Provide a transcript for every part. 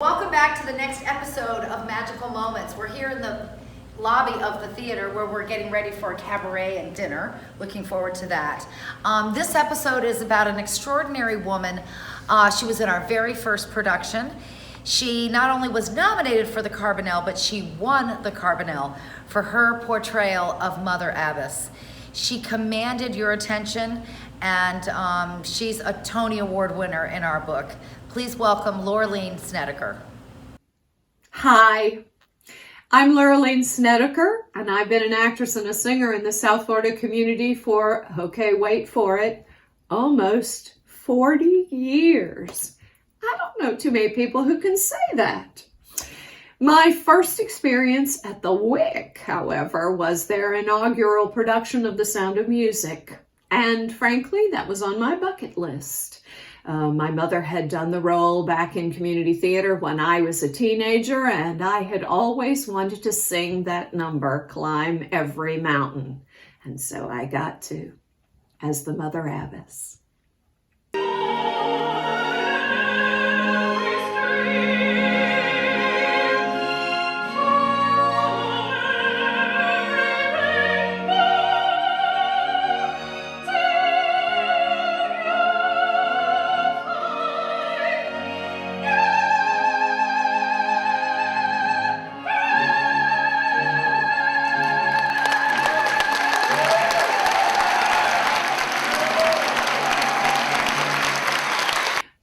Welcome back to the next episode of Magical Moments. We're here in the lobby of the theater where we're getting ready for a cabaret and dinner. Looking forward to that. This episode is about an extraordinary woman. She was in our very first production. She not only was nominated for the Carbonell, but she won the Carbonell for her portrayal of Mother Abbess. She commanded your attention, and she's a Tony Award winner in our book. Please welcome Lourelene Snedeker. Hi, I'm Lourelene Snedeker, and I've been an actress and a singer in the South Florida community for, okay, wait for it, almost 40 years. I don't know too many people who can say that. My first experience at the Wick, however, was their inaugural production of The Sound of Music. And frankly, that was on my bucket list. My mother had done the role back in community theater when I was a teenager, and I had always wanted to sing that number, Climb Every Mountain. And so I got to, as the Mother Abbess.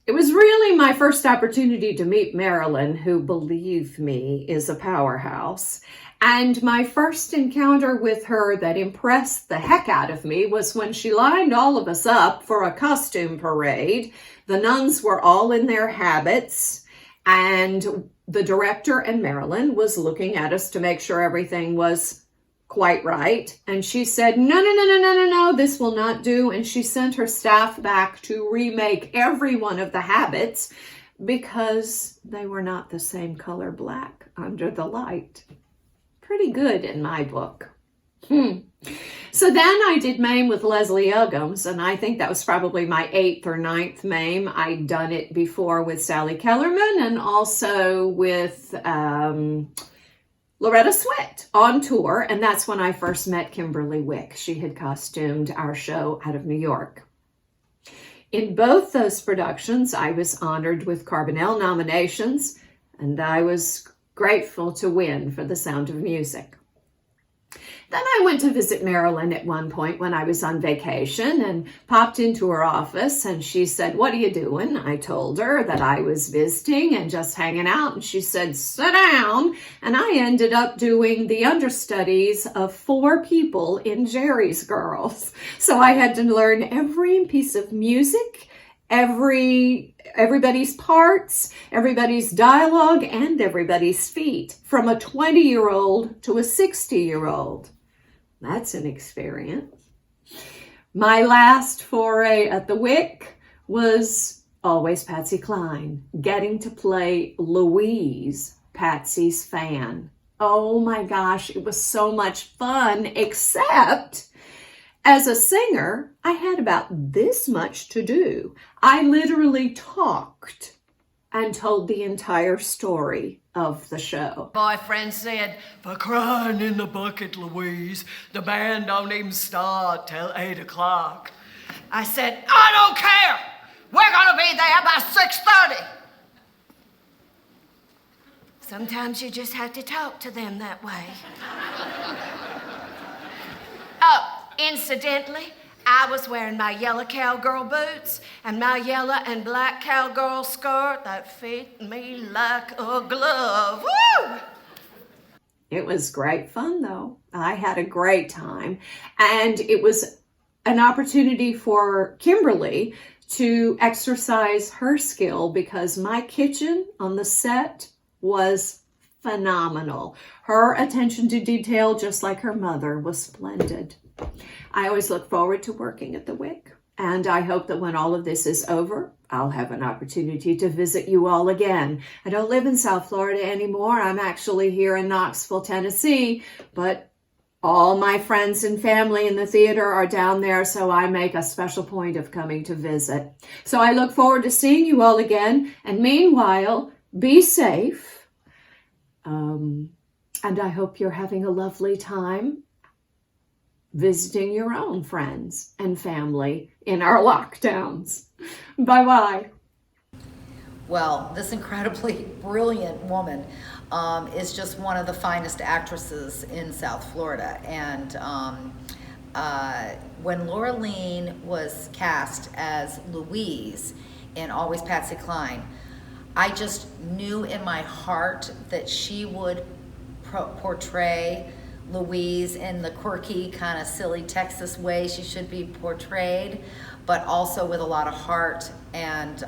It was really my first opportunity to meet Marilyn, who, believe me, is a powerhouse. And my first encounter with her that impressed the heck out of me was when she lined all of us up for a costume parade. The nuns were all in their habits, and the director and Marilyn was looking at us to make sure everything was quite right. And she said, no, this will not do. And she sent her staff back to remake every one of the habits because they were not the same color black under the light. Pretty good in my book. So then I did Mame with Leslie Uggams, and I think that was probably my 8th or 9th Mame. I'd done it before with Sally Kellerman and also with Loretta Swit on tour, and that's when I first met Kimberly Wick. She had costumed our show out of New York. In both those productions, I was honored with Carbonell nominations, and I was grateful to win for The Sound of Music. Then I went to visit Marilyn at one point when I was on vacation and popped into her office, and she said, "What are you doing?" I told her that I was visiting and just hanging out, and she said, "Sit down." And I ended up doing the understudies of 4 people in Jerry's Girls. So I had to learn every piece of music, everybody's parts, everybody's dialogue, and everybody's feet, from a 20-year-old to a 60-year-old. That's an experience. My last foray at the Wick was always Patsy Cline, getting to play Louise, Patsy's fan. Oh my gosh, it was so much fun, except as a singer, I had about this much to do. I literally talked and told the entire story of the show. Boyfriend said, "For crying in the bucket, Louise, the band don't even start till 8 o'clock. I said, "I don't care. We're gonna be there by 6:30. Sometimes you just have to talk to them that way. Oh, incidentally, I was wearing my yellow cowgirl boots and my yellow and black cowgirl skirt that fit me like a glove. Woo! It was great fun, though. I had a great time. And it was an opportunity for Kimberly to exercise her skill because my kitchen on the set was phenomenal. Her attention to detail, just like her mother, was splendid. I always look forward to working at the Wick, and I hope that when all of this is over, I'll have an opportunity to visit you all again. I don't live in South Florida anymore. I'm actually here in Knoxville, Tennessee, but all my friends and family in the theater are down there, so I make a special point of coming to visit. So I look forward to seeing you all again, and meanwhile, be safe. And I hope you're having a lovely time visiting your own friends and family in our lockdowns. Bye-bye. Well, this incredibly brilliant woman is just one of the finest actresses in South Florida. And when Lourelene was cast as Louise in Always Patsy Cline, I just knew in my heart that she would portray Louise in the quirky, kind of silly Texas way she should be portrayed, but also with a lot of heart, and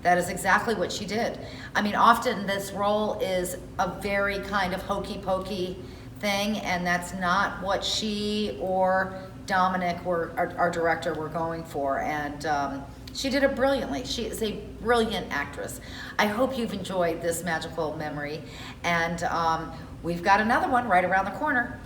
that is exactly what she did. I mean, often this role is a very kind of hokey pokey thing, and that's not what she or Dominic, our director, were going for, and she did it brilliantly. She is a brilliant actress. I hope you've enjoyed this magical memory, and we've got another one right around the corner.